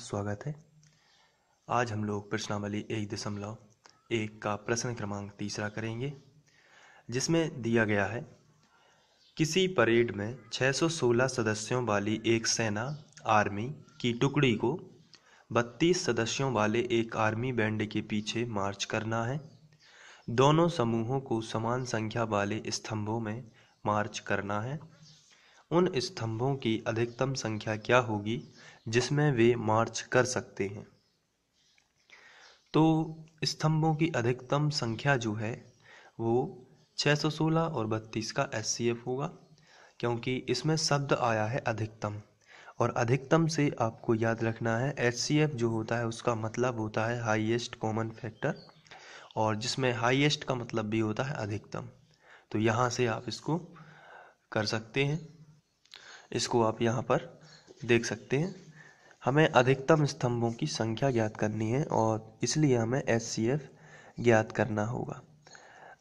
स्वागत है। आज हम लोग प्रश्नावली 1.1 का प्रश्न क्रमांक 3 करेंगे, जिसमें दिया गया है किसी परेड में 616 सदस्यों वाली एक सेना आर्मी की टुकड़ी को 32 सदस्यों वाले एक आर्मी बैंड के पीछे मार्च करना है। दोनों समूहों को समान संख्या वाले स्तंभों में मार्च करना है। उन स्तंभों की अधिकतम संख्या क्या होगी जिसमें वे मार्च कर सकते हैं। तो स्तंभों की अधिकतम संख्या जो है वो 616 और 32 का एचसीएफ होगा, क्योंकि इसमें शब्द आया है अधिकतम, और अधिकतम से आपको याद रखना है एचसीएफ जो होता है उसका मतलब होता है हाईएस्ट कॉमन फैक्टर, और जिसमें हाईएस्ट का मतलब भी होता है अधिकतम। तो यहाँ से आप इसको कर सकते हैं, इसको आप यहाँ पर देख सकते हैं। हमें अधिकतम स्तंभों की संख्या ज्ञात करनी है और इसलिए हमें एचसीएफ ज्ञात करना होगा।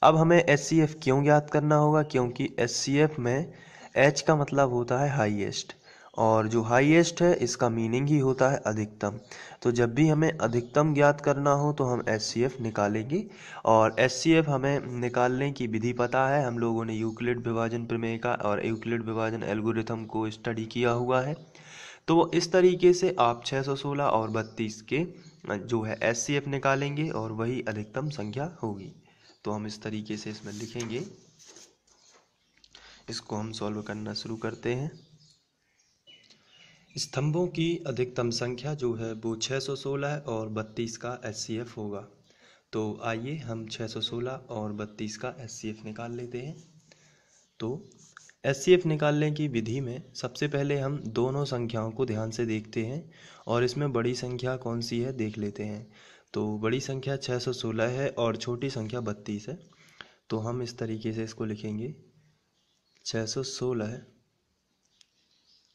अब हमें एचसीएफ क्यों ज्ञात करना होगा? क्योंकि एचसीएफ में एच का मतलब होता है हाईएस्ट, और जो हाईएस्ट है इसका मीनिंग ही होता है अधिकतम। तो जब भी हमें अधिकतम ज्ञात करना हो तो हम एचसीएफ निकालेंगे, और एचसीएफ हमें निकालने की विधि पता है। हम लोगों ने यूक्लिड विभाजन प्रमेय का और यूक्लिड विभाजन एल्गोरिथम को स्टडी किया हुआ है। तो इस तरीके से आप 616 और 32 के जो है एचसीएफ निकालेंगे और वही अधिकतम संख्या होगी। तो हम इस तरीके से इसमें लिखेंगे, इसको हम सॉल्व करना शुरू करते हैं। स्तंभों की अधिकतम संख्या जो है वो 616 और 32 का एचसीएफ होगा। तो आइए हम 616 और 32 का एचसीएफ निकाल लेते हैं। तो एचसीएफ निकालने की विधि में सबसे पहले हम दोनों संख्याओं को ध्यान से देखते हैं, और इसमें बड़ी संख्या कौन सी है देख लेते हैं। तो बड़ी संख्या 616 है और छोटी संख्या 32 है। तो हम इस तरीके से इसको लिखेंगे, 616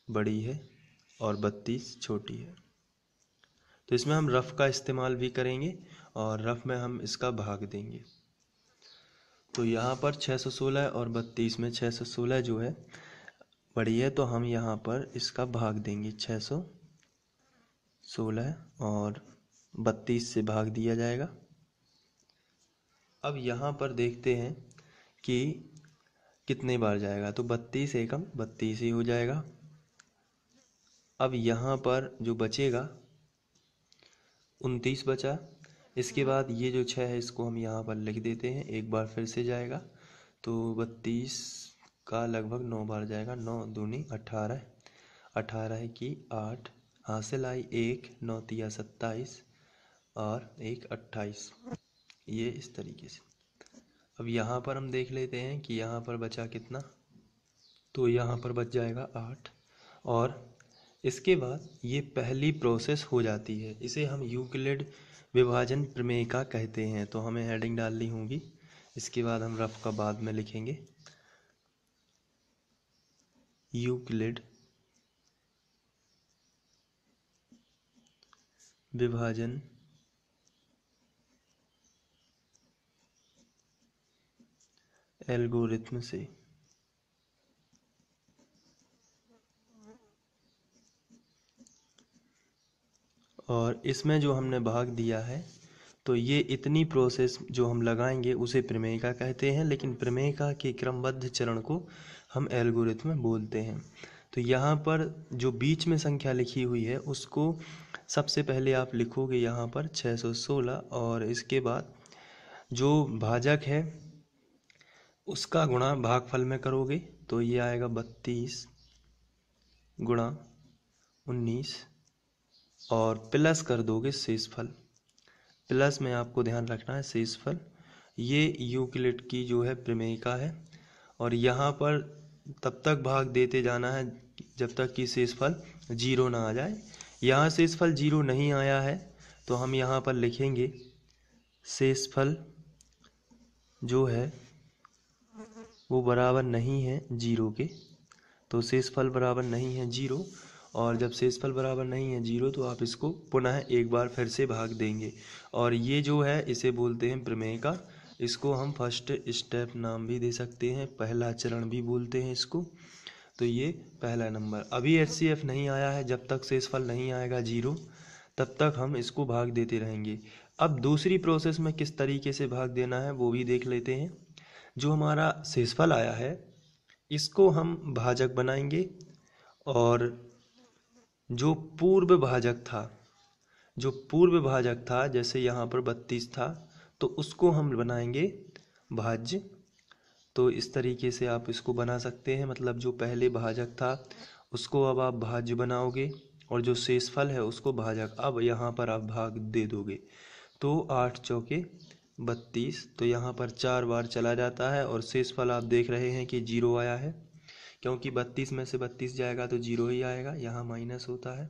बड़ी है और 32 छोटी है। तो इसमें हम रफ का इस्तेमाल भी करेंगे और रफ में हम इसका भाग देंगे। तो यहाँ पर 616 और 32 में 616 जो है बड़ी है, तो हम यहाँ पर इसका भाग देंगे। 616 और 32 से भाग दिया जाएगा। अब यहाँ पर देखते हैं कि कितने बार जाएगा। तो 32 एकम 32 ही हो जाएगा। अब यहाँ पर जो बचेगा 29 बचा। इसके बाद ये जो 6 है इसको हम यहाँ पर लिख देते हैं, एक बार फिर से जाएगा। तो 32 का लगभग 9 बार जाएगा। 9 दूनी 18, 18 की 8, हासिल आई 1, 9 तिया 27 और 1 28। ये इस तरीके से। अब यहाँ पर हम देख लेते हैं कि यहाँ पर बचा कितना। तो यहाँ पर बच जाएगा 8, और इसके बाद ये पहली प्रोसेस हो जाती है। इसे हम यूक्लिड विभाजन प्रमेय का कहते हैं। तो हमें हेडिंग डालनी होगी। इसके बाद हम रफ का बाद में लिखेंगे, यूक्लिड विभाजन एल्गोरिथम से और इसमें जो हमने भाग दिया है, तो ये इतनी प्रोसेस जो हम लगाएंगे उसे प्रमेयिका कहते हैं, लेकिन प्रमेयिका के क्रमबद्ध चरण को हम एल्गोरिथम बोलते हैं। तो यहाँ पर जो बीच में संख्या लिखी हुई है उसको सबसे पहले आप लिखोगे यहाँ पर 616, और इसके बाद जो भाजक है उसका गुणा भागफल में करोगे। तो ये आएगा 32 गुणा 19, और प्लस कर दोगे शेषफल। प्लस में आपको ध्यान रखना है शेषफल। ये यूक्लिड की जो है प्रमेयिका है, और यहाँ पर तब तक भाग देते जाना है जब तक कि शेषफल 0 ना आ जाए। यहाँ शेषफल 0 नहीं आया है तो हम यहाँ पर लिखेंगे शेषफल जो है वो बराबर नहीं है 0 के। तो शेषफल बराबर नहीं है 0, और जब शेषफल बराबर नहीं है 0 तो आप इसको पुनः एक बार फिर से भाग देंगे, और ये जो है इसे बोलते हैं प्रमेयिका। इसको हम फर्स्ट स्टेप नाम भी दे सकते हैं, पहला चरण भी बोलते हैं इसको। तो ये पहला नंबर। अभी एचसीएफ नहीं आया है, जब तक शेषफल नहीं आएगा 0 तब तक हम इसको भाग देते रहेंगे। अब दूसरी प्रोसेस में किस तरीके से भाग देना है वो भी देख लेते हैं। जो हमारा शेषफल आया है इसको हम भाजक बनाएंगे, और जो पूर्व भाजक था जैसे यहाँ पर 32 था तो उसको हम बनाएंगे भाज्य। तो इस तरीके से आप इसको बना सकते हैं, मतलब जो पहले भाजक था उसको अब आप भाज्य बनाओगे और जो शेषफल है उसको भाजक। अब यहाँ पर आप भाग दे दोगे तो 8 चौके 32, तो यहाँ पर 4 बार चला जाता है और शेषफल आप देख रहे हैं कि 0 आया है, क्योंकि 32 में से 32 जाएगा तो 0 ही आएगा, यहाँ माइनस होता है।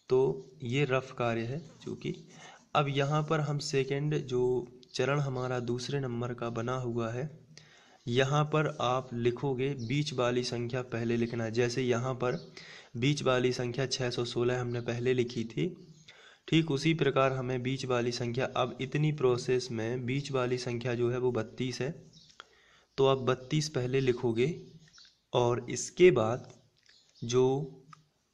तो ये रफ कार्य है जो कि अब यहाँ पर हम सेकंड जो चरण हमारा दूसरे नंबर का बना हुआ है, यहाँ पर आप लिखोगे बीच वाली संख्या पहले लिखना है। जैसे यहाँ पर बीच वाली संख्या 616 हमने पहले लिखी थी, ठीक उसी प्रकार हमें बीच वाली संख्या, अब इतनी प्रोसेस में बीच वाली संख्या जो है वो 32 है, तो आप 32 पहले लिखोगे और इसके बाद जो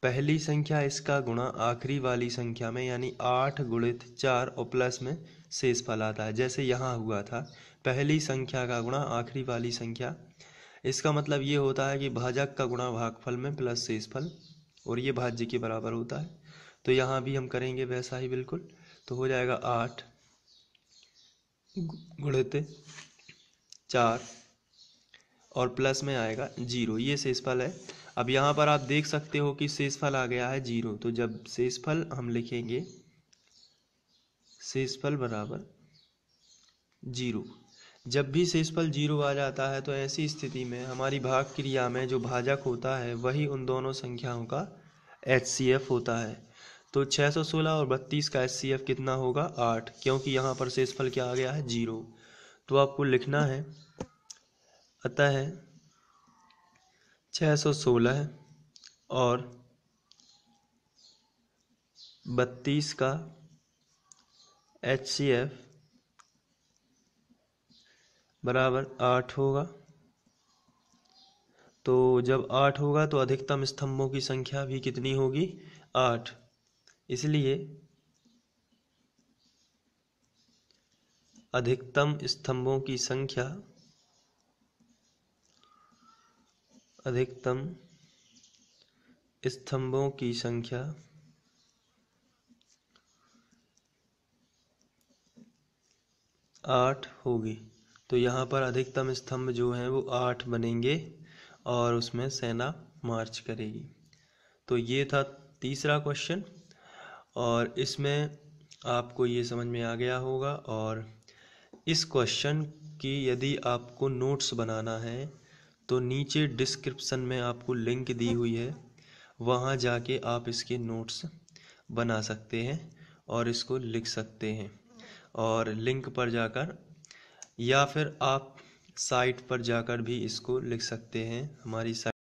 पहली संख्या इसका गुणा आखिरी वाली संख्या में, यानी 8 गुणित 4 और प्लस में शेषफल आता है। जैसे यहाँ हुआ था पहली संख्या का गुणा आखिरी वाली संख्या, इसका मतलब ये होता है कि भाजक का गुणा भागफल में प्लस शेषफल, और ये भाज्य के बराबर होता है। तो यहाँ भी हम करेंगे वैसा ही बिल्कुल, तो हो जाएगा 8 गुणित 4 और प्लस में आएगा 0, ये शेषफल है। अब यहाँ पर आप देख सकते हो कि शेषफल आ गया है 0, तो जब शेषफल हम लिखेंगे शेषफल बराबर 0, जब भी शेषफल 0 आ जाता है तो ऐसी स्थिति में हमारी भाग क्रिया में जो भाजक होता है वही उन दोनों संख्याओं का HCF होता है। तो 616 और 32 का HCF कितना होगा 8, क्योंकि यहाँ पर शेषफल क्या आ गया है 0। तो आपको लिखना है अतः 616 और 32 का HCF बराबर 8 होगा। तो जब 8 होगा तो अधिकतम स्तंभों की संख्या भी कितनी होगी 8, इसलिए अधिकतम स्तंभों की संख्या 8 होगी। तो यहाँ पर अधिकतम स्तंभ जो हैं वो 8 बनेंगे और उसमें सेना मार्च करेगी। तो ये था तीसरा क्वेश्चन, और इसमें आपको ये समझ में आ गया होगा। और इस क्वेश्चन की यदि आपको नोट्स बनाना है तो नीचे डिस्क्रिप्शन में आपको लिंक दी हुई है, वहाँ जाके आप इसके नोट्स बना सकते हैं और इसको लिख सकते हैं। और लिंक पर जाकर या फिर आप साइट पर जाकर भी इसको लिख सकते हैं। हमारी साइट